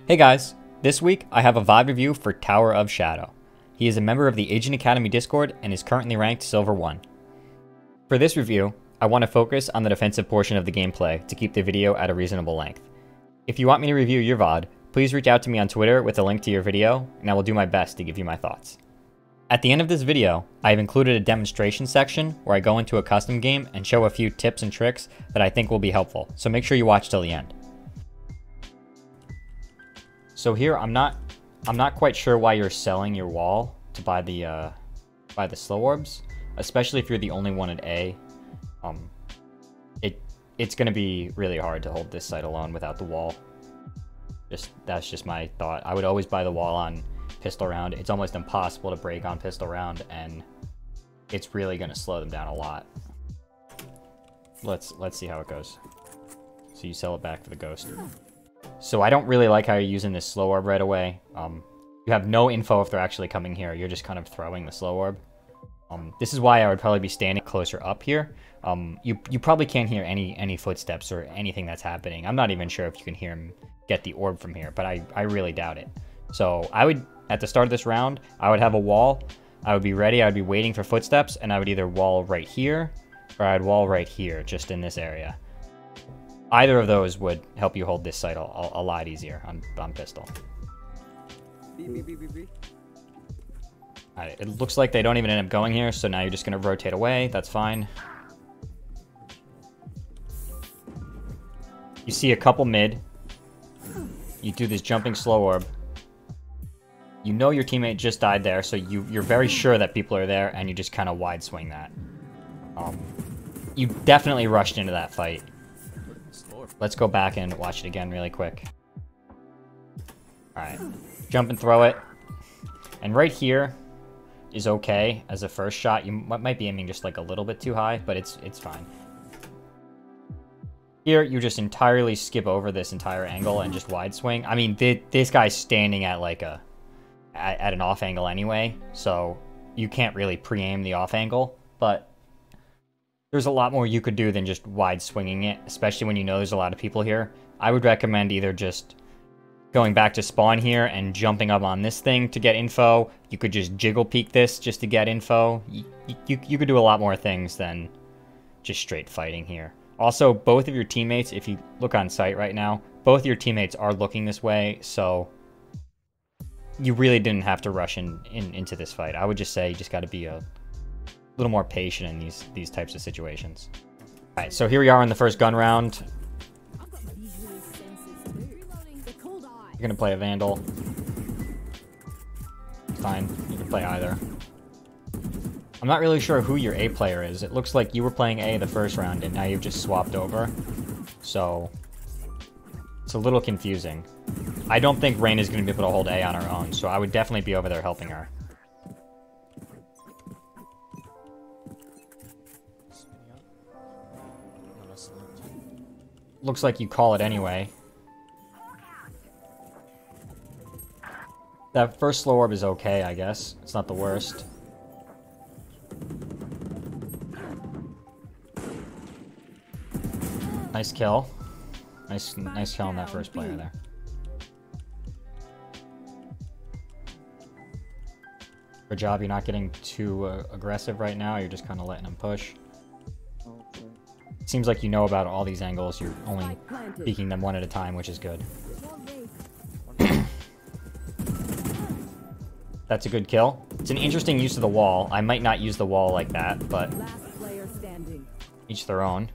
Hey guys, this week I have a VOD review for Tower of Shadow. He is a member of the Agent Academy Discord and is currently ranked Silver 1. For this review, I want to focus on the defensive portion of the gameplay to keep the video at a reasonable length. If you want me to review your VOD, please reach out to me on Twitter with a link to your video, and I will do my best to give you my thoughts. At the end of this video, I have included a demonstration section where I go into a custom game and show a few tips and tricks that I think will be helpful, so make sure you watch till the end. So here, I'm not quite sure why you're selling your wall to buy the slow orbs, especially if you're the only one at A. It's gonna be really hard to hold this site alone without the wall. That's just my thought. I would always buy the wall on pistol round. It's almost impossible to break on pistol round, and it's really gonna slow them down a lot. Let's see how it goes. So you sell it back for the ghost. So I don't really like how you're using this slow orb right away. You have no info if they're actually coming here. You're just kind of throwing the slow orb. This is why I would probably be standing closer up here. You probably can't hear any footsteps or anything that's happening. I'm not even sure if you can hear him get the orb from here, but I really doubt it. So I would, at the start of this round, I would have a wall. I would be ready. I would be waiting for footsteps, and I would either wall right here or I'd wall right here, just in this area. Either of those would help you hold this site a lot easier on pistol. Alright, it looks like they don't even end up going here, so now you're just going to rotate away. That's fine. You see a couple mid. You do this jumping slow orb. You know your teammate just died there, so you're very sure that people are there, and you just kind of wide swing that. You definitely rushed into that fight. Let's go back and watch it again really quick. Alright. Jump and throw it. And right here is okay as a first shot. You might be aiming just like a little bit too high, but it's fine. Here, you just entirely skip over this entire angle and just wide swing. I mean, this guy's standing at like at an off angle anyway, so you can't really pre-aim the off angle, but there's a lot more you could do than just wide swinging it, especially when you know there's a lot of people here. I would recommend either just going back to spawn here and jumping up on this thing to get info. You could just jiggle peek this just to get info. You could do a lot more things than just straight fighting here. Also, both of your teammates, if you look on site right now, both of your teammates are looking this way, so you really didn't have to rush into this fight. I would just say you just got to be a little more patient in these types of situations. All right, so here we are in the first gun round. You're gonna play a Vandal. Fine, you can play either. I'm not really sure who your A player is. It looks like you were playing A the first round and now you've just swapped over. So it's a little confusing. I don't think Rain is gonna be able to hold A on her own, so I would definitely be over there helping her. Looks like you call it anyway. That first slow orb is okay, I guess. It's not the worst. Nice kill. Nice kill on that first player there. Good job, you're not getting too aggressive right now. You're just kind of letting him push. Seems like you know about all these angles. You're only peeking them one at a time, which is good. That's a good kill. It's an interesting use of the wall. I might not use the wall like that, but each their own.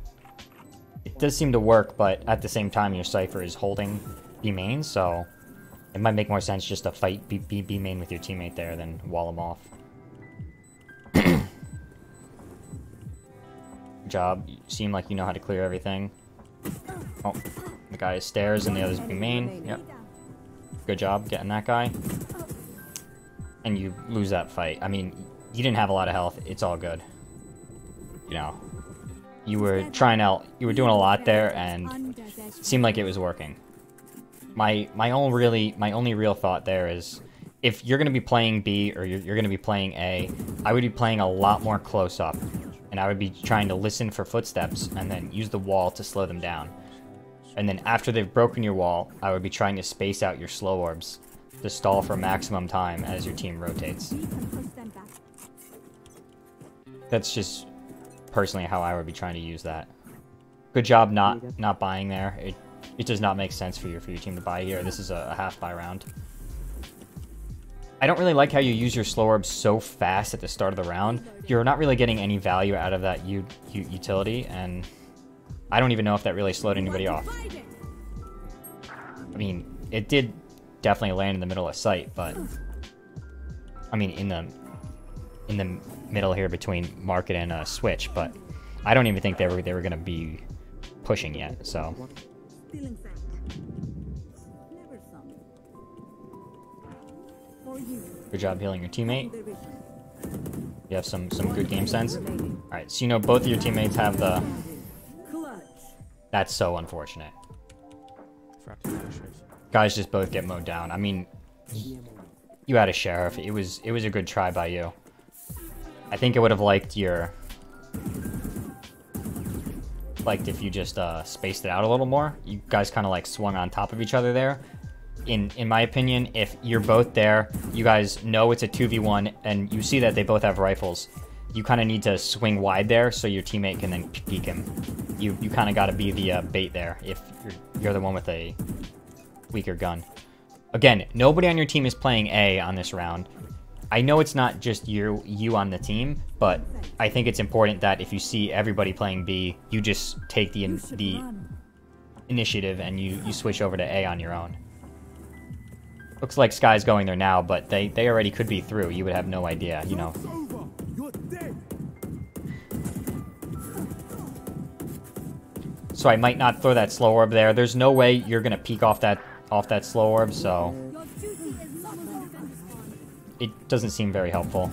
It does seem to work, but at the same time, your Cypher is holding B main, so it might make more sense just to fight B main with your teammate there than wall him off. Good job. You seem like you know how to clear everything. Oh, the guy is stairs and the other's B main. Yep. Good job getting that guy. And you lose that fight. I mean, you didn't have a lot of health. It's all good. You know, you were doing a lot there, and it seemed like it was working. My only real thought there is, if you're gonna be playing B or you're gonna be playing A, I would be playing a lot more close up, and I would be trying to listen for footsteps and then use the wall to slow them down. And then after they've broken your wall, I would be trying to space out your slow orbs to stall for maximum time as your team rotates. That's just personally how I would be trying to use that. Good job not buying there. It does not make sense for your team to buy here. This is a half buy round. I don't really like how you use your slow orbs so fast at the start of the round. You're not really getting any value out of that utility, and I don't even know if that really slowed anybody off. I mean, it did definitely land in the middle of sight, but I mean in the middle here between market and switch, but I don't even think they were gonna be pushing yet. So good job healing your teammate. You have some good game sense. All right, so you know both of your teammates have the. That's so unfortunate. Guys just both get mowed down. I mean, you had a sheriff. It was a good try by you. I think I would have liked if you just spaced it out a little more. You guys kind of like swung on top of each other there. In my opinion, if you're both there, you guys know it's a 2v1, and you see that they both have rifles. You kind of need to swing wide there so your teammate can then peek him. You kind of got to be the bait there if you're the one with a weaker gun. Again, nobody on your team is playing A on this round. I know it's not just you on the team, but I think it's important that if you see everybody playing B, you just take the initiative and you switch over to A on your own. Looks like Sky's going there now, but they already could be through. You would have no idea, you know. So I might not throw that slow orb there. There's no way you're gonna peek off that slow orb, so it doesn't seem very helpful.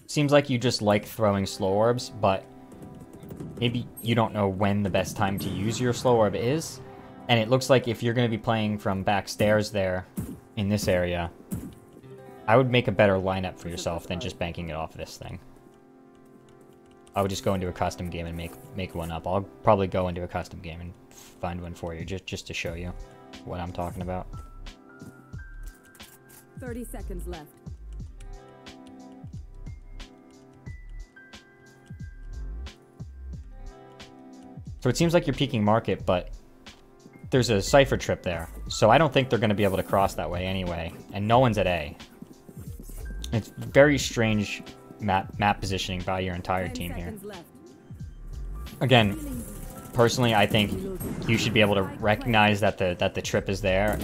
Seems like you just like throwing slow orbs, but maybe you don't know when the best time to use your slow orb is. And it looks like if you're going to be playing from backstairs there in this area, I would make a better lineup for yourself than just banking it off this thing. I would just go into a custom game and make one up. I'll probably go into a custom game and find one for you just to show you what I'm talking about. 30 seconds left. So it seems like you're peeking market, but there's a cipher trip there. So I don't think they're going to be able to cross that way anyway. And no one's at A. It's very strange map positioning by your entire team here. Again, personally, I think you should be able to recognize that the trip is there.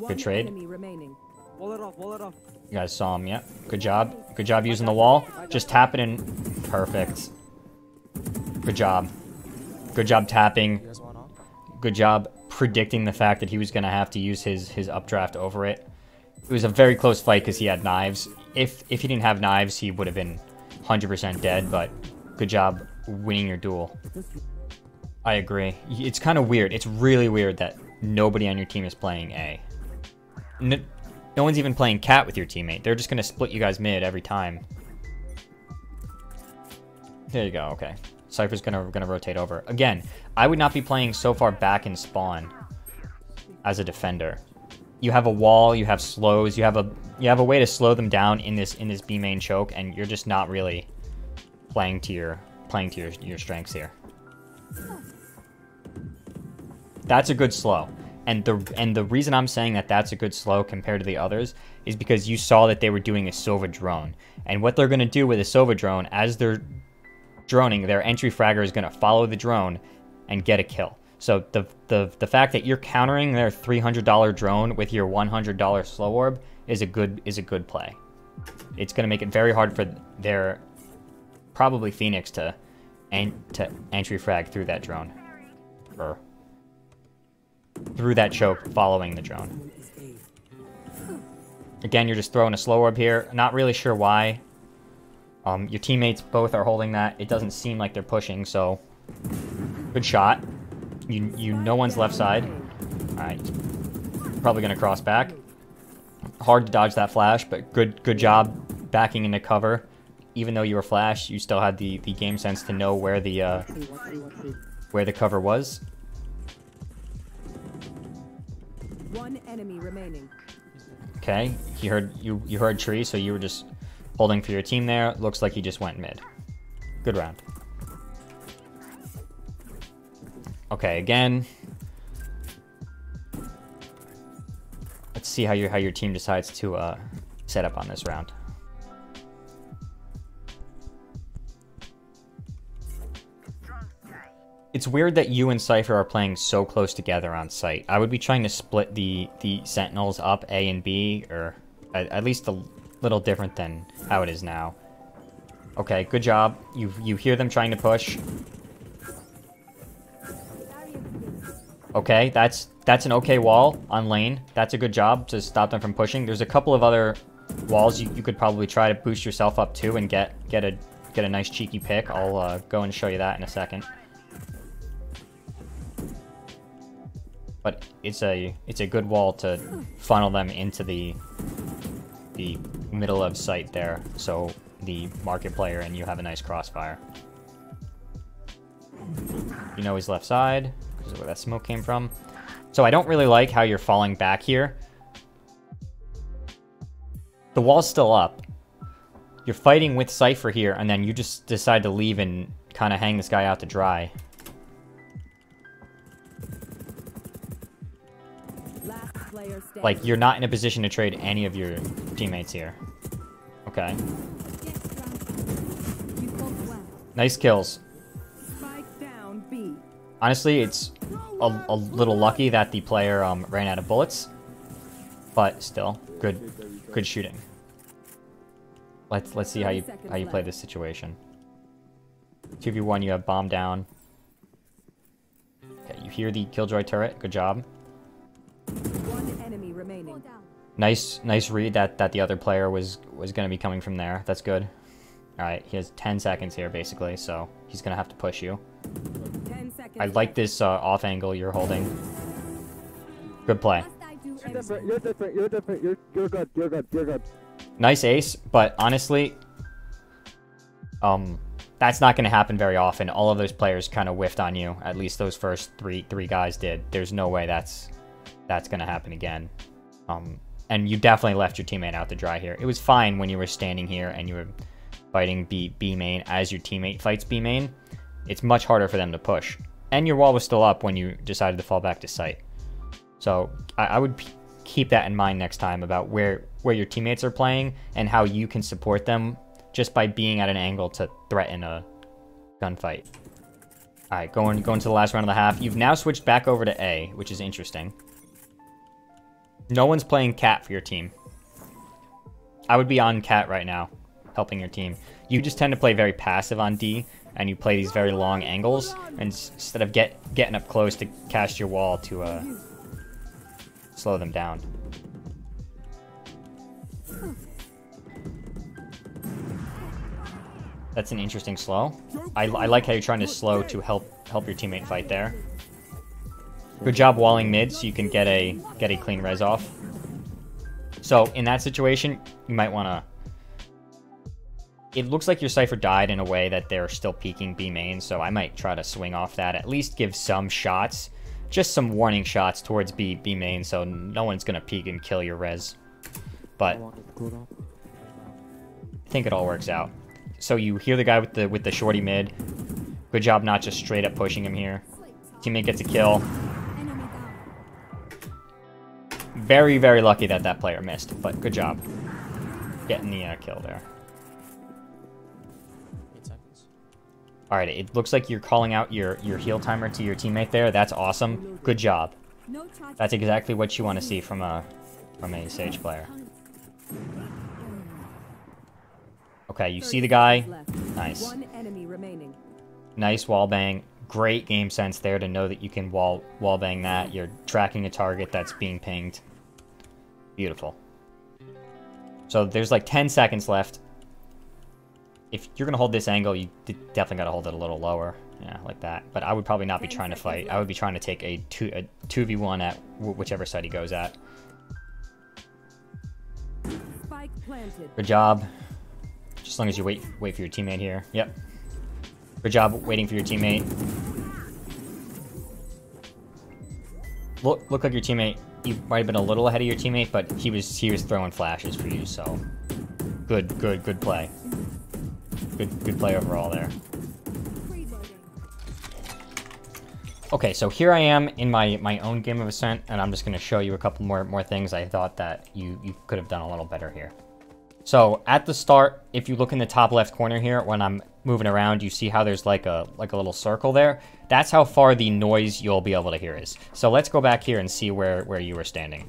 Good trade. You guys saw him, yeah. Good job. Good job using the wall. Just tap it in. Perfect. Good job. Good job tapping. Good job predicting the fact that he was going to have to use his updraft over it. It was a very close fight because he had knives. If he didn't have knives, he would have been 100% dead, but good job winning your duel. I agree. It's kind of weird. It's really weird that nobody on your team is playing A. No one's even playing cat with your teammate. They're just going to split you guys mid every time. There you go, okay. Cypher's gonna rotate over. Again, I would not be playing so far back in spawn as a defender. You have a wall, you have slows, you have a way to slow them down in this B main choke, and you're just not really playing to your strengths here. That's a good slow. And the reason I'm saying that that's a good slow compared to the others is because you saw that they were doing a Sova drone. And what they're going to do with a Sova drone, as they're droning, their entry fragger is going to follow the drone and get a kill. So the fact that you're countering their $300 drone with your $100 slow orb is a good play. It's going to make it very hard for their probably Phoenix to entry frag through that drone. Or through that choke following the drone. Again, you're just throwing a slow orb here. Not really sure why. Your teammates both are holding that. It doesn't seem like they're pushing, so good shot. You no one's left side. All right, probably gonna cross back. Hard to dodge that flash, but good job backing into cover. Even though you were flashed, you still had the game sense to know where the cover was. One enemy remaining. Okay, you heard tree, so you were just holding for your team there. Looks like he just went mid. Good round. Okay, again. Let's see how your team decides to set up on this round. It's weird that you and Cypher are playing so close together on site. I would be trying to split the Sentinels up A and B, or at least a little different than how it is now. Okay, good job. You hear them trying to push. Okay, that's an okay wall on lane. That's a good job to stop them from pushing. There's a couple of other walls you could probably try to boost yourself up to and get a nice cheeky pick. I'll go and show you that in a second. But it's a good wall to funnel them into the middle of site there, so the market player and you have a nice crossfire. You know he's left side, because of where that smoke came from. So I don't really like how you're falling back here. The wall's still up. You're fighting with Cypher here, and then you just decide to leave and kind of hang this guy out to dry. Like, you're not in a position to trade any of your teammates here. Okay. Nice kills. Honestly, it's a little lucky that the player ran out of bullets. But still, good shooting. Let's see how you play this situation. 2v1, you have bomb down. Okay, you hear the Killjoy turret. Good job. One enemy remaining. Nice read that the other player was going to be coming from there. That's good. All right, he has 10 seconds here basically, so he's going to have to push you. 10 seconds. I like this off angle you're holding. Good play. You're different. You're good. Nice ace, but honestly, that's not going to happen very often. All of those players kind of whiffed on you. At least those first three guys did. There's no way that's going to happen again. And you definitely left your teammate out to dry here. It was fine when you were standing here and you were fighting B main as your teammate fights B main. It's much harder for them to push. And your wall was still up when you decided to fall back to site. So I would keep that in mind next time about where your teammates are playing and how you can support them just by being at an angle to threaten a gunfight. All right, going to the last round of the half. You've now switched back over to A, which is interesting. No one's playing Cat for your team. I would be on Cat right now, helping your team. You just tend to play very passive on D, and you play these very long angles, and instead of getting up close to cast your wall to slow them down. That's an interesting slow. I like how you're trying to slow to help your teammate fight there. Good job walling mid so you can get a clean res off. So in that situation, you might want to... It looks like your Cypher died in a way that they're still peeking B main, so I might try to swing off that. At least give some shots. Just some warning shots towards B main, so no one's going to peek and kill your res. But I think it all works out. So you hear the guy with the shorty mid. Good job not just straight up pushing him here. Teammate gets a kill. Very, very lucky that player missed, but good job getting the kill there. 8 seconds. All right, it looks like you're calling out your heal timer to your teammate there. That's awesome. Good job. That's exactly what you want to see from a Sage player. Okay, you see the guy. Nice. One enemy remaining. Nice wall bang. Great game sense there to know that you can wall bang that. You're tracking a target that's being pinged. Beautiful. So there's like 10 seconds left. If you're going to hold this angle, you definitely got to hold it a little lower. Yeah, like that. But I would probably not be trying to fight. I would be trying to take a 2v1 at whichever side he goes at. planted. Good job. Just as long as you wait for your teammate here. Yep. Good job waiting for your teammate. Look like your teammate. You might have been a little ahead of your teammate, but he was throwing flashes for you. So good play. Good play overall there. Okay, so here I am in my own game of Ascent, and I'm just going to show you a couple more things I thought that you could have done a little better here. So at the start, if you look in the top left corner here, when I'm moving around, you see how there's like a little circle there. That's how far the noise you'll be able to hear is. So let's go back here and see where you were standing.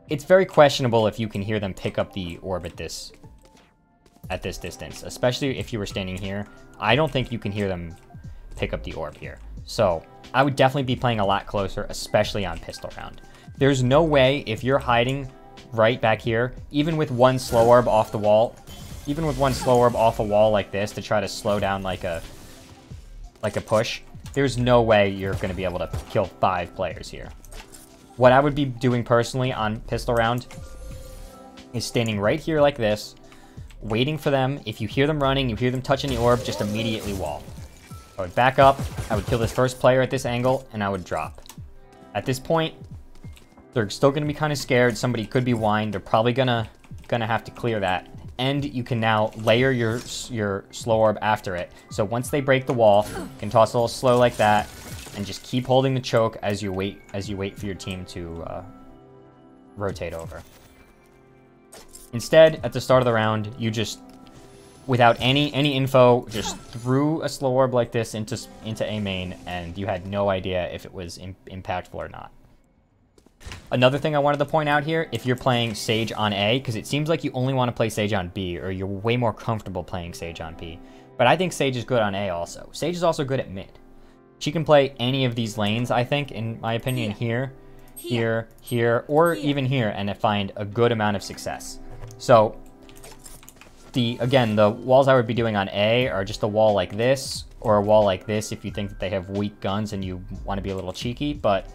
It's very questionable if you can hear them pick up the orb at this distance, especially if you were standing here. I don't think you can hear them pick up the orb here. So I would definitely be playing a lot closer, especially on pistol round. There's no way if you're hiding right back here, even with one slow orb off the wall, even with one slow orb off a wall like this to try to slow down like a push, there's no way you're going to be able to kill 5 players here. What I would be doing personally on pistol round is standing right here like this, waiting for them. If you hear them running, you hear them touching the orb, just immediately wall. I would back up, I would kill this first player at this angle, and I would drop. At this point, they're still going to be kind of scared. Somebody could be whined. They're probably gonna have to clear that. And you can now layer your slow orb after it. So once they break the wall, you can toss a little slow like that, and just keep holding the choke as you wait for your team to rotate over. Instead, at the start of the round, you just, without any info, just threw a slow orb like this into A main, and you had no idea if it was impactful or not. Another thing I wanted to point out here, if you're playing Sage on A, because it seems like you only want to play Sage on B, or you're way more comfortable playing Sage on B. But I think Sage is good on A also. Sage is also good at mid. She can play any of these lanes, I think, in my opinion, here, or even here, and find a good amount of success. So, again, the walls I would be doing on A are just a wall like this, or a wall like this if you think that they have weak guns and you want to be a little cheeky, but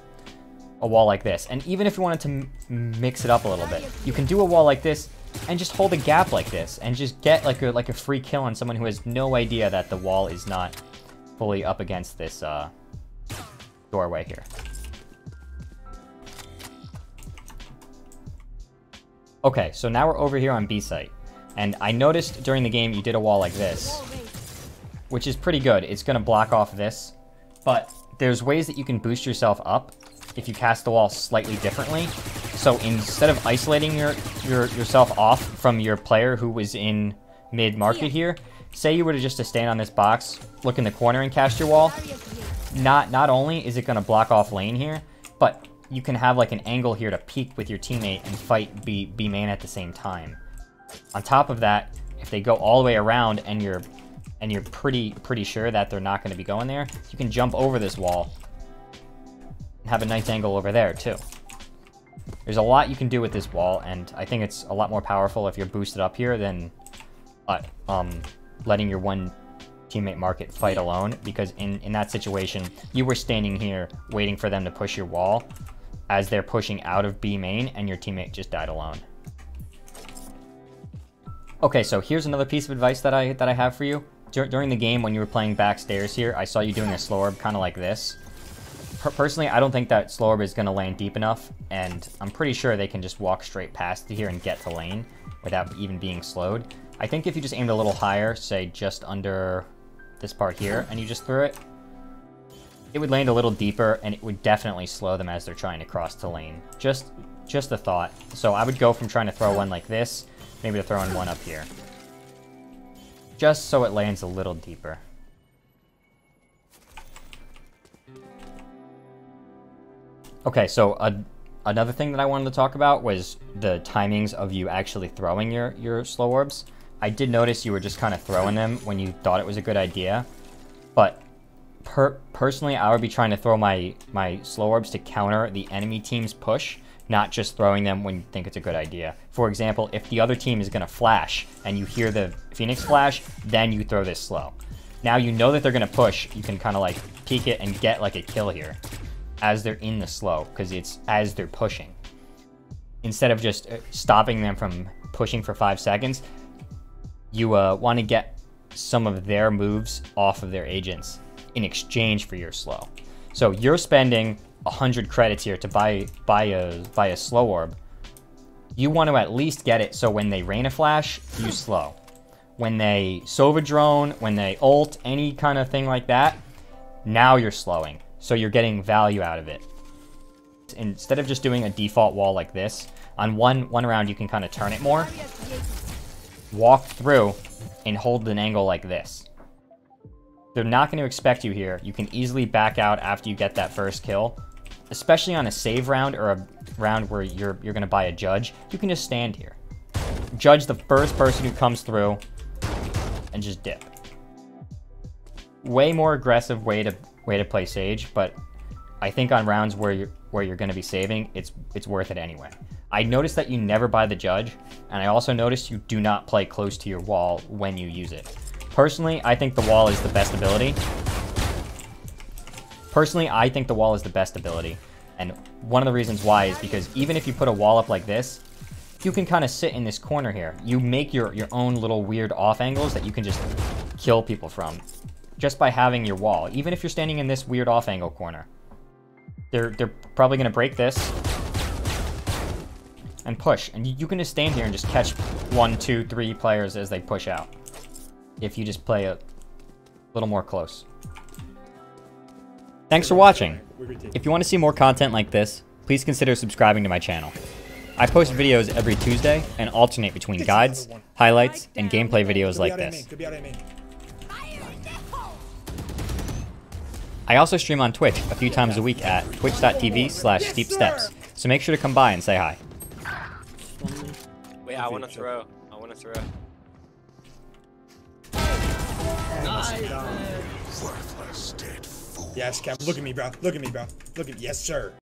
a wall like this. And even if you wanted to mix it up a little bit, you can do a wall like this and just hold a gap like this and just get like a free kill on someone who has no idea that the wall is not fully up against this doorway here. Okay, so now we're over here on B site, and I noticed during the game you did a wall like this, which is pretty good. It's going to block off this, but there's ways that you can boost yourself up if you cast the wall slightly differently. So instead of isolating yourself off from your player who was in mid-market here, say you were to just to stand on this box, look in the corner and cast your wall, not only is it going to block off lane here, but you can have like an angle here to peek with your teammate and fight B main at the same time. On top of that, if they go all the way around and you're pretty sure that they're not going to be going there, you can jump over this wall and have a nice angle over there too. There's a lot you can do with this wall, and I think it's a lot more powerful if you're boosted up here than letting your one teammate market fight alone, because in that situation, you were standing here waiting for them to push your wall as they're pushing out of B main, and your teammate just died alone. Okay, so here's another piece of advice that I have for you. During the game, when you were playing backstairs here, I saw you doing a slow orb kind of like this. Personally, I don't think that slow orb is going to land deep enough, and I'm pretty sure they can just walk straight past here and get to lane without even being slowed. I think if you just aimed a little higher, say just under this part here, and you just threw it, it would land a little deeper, and it would definitely slow them as they're trying to cross to lane. Just a thought. So I would go from trying to throw one like this, maybe to throwing one up here, just so it lands a little deeper. Okay, so another thing that I wanted to talk about was the timings of you actually throwing your slow orbs. I did notice you were just kind of throwing them when you thought it was a good idea, but personally, I would be trying to throw my slow orbs to counter the enemy team's push, not just throwing them when you think it's a good idea. For example, if the other team is going to flash and you hear the Phoenix flash, then you throw this slow. Now you know that they're going to push, you can kind of like peek it and get like a kill here as they're in the slow, because it's as they're pushing. instead of just stopping them from pushing for 5 seconds, you want to get some of their moves off of their agents in exchange for your slow. So you're spending 100 credits here to buy a slow orb. You want to at least get it so when they rain a flash, you slow. When they Sova drone, when they ult, any kind of thing like that, now you're slowing. So you're getting value out of it. Instead of just doing a default wall like this, on one round you can kind of turn it more, walk through, and hold an angle like this. They're not going to expect you here. You can easily back out after you get that first kill. Especially on a save round or a round where you're going to buy a judge, you can just stand here. Judge the first person who comes through and just dip. Way more aggressive way to play Sage, but I think on rounds where you're going to be saving, it's worth it anyway. I noticed that you never buy the judge, and I also noticed you do not play close to your wall when you use it. Personally, I think the wall is the best ability. And one of the reasons why is because even if you put a wall up like this, you can kind of sit in this corner here. You make your own little weird off angles that you can just kill people from just by having your wall. Even if you're standing in this weird off angle corner, they're probably going to break this and push. And you can just stand here and just catch 1, 2, 3 players as they push out if you just play a little more close. Thanks for watching. If you want to see more content like this, please consider subscribing to my channel. I post videos every Tuesday and alternate between guides, highlights, and gameplay videos like this. I also stream on Twitch a few times a week at twitch.tv/steepsteps, so make sure to come by and say hi. Wait, I want to throw. Worthless dead fool. Yes, Cap. Look at me, bro. Look at me, bro. Look at me. Yes, sir.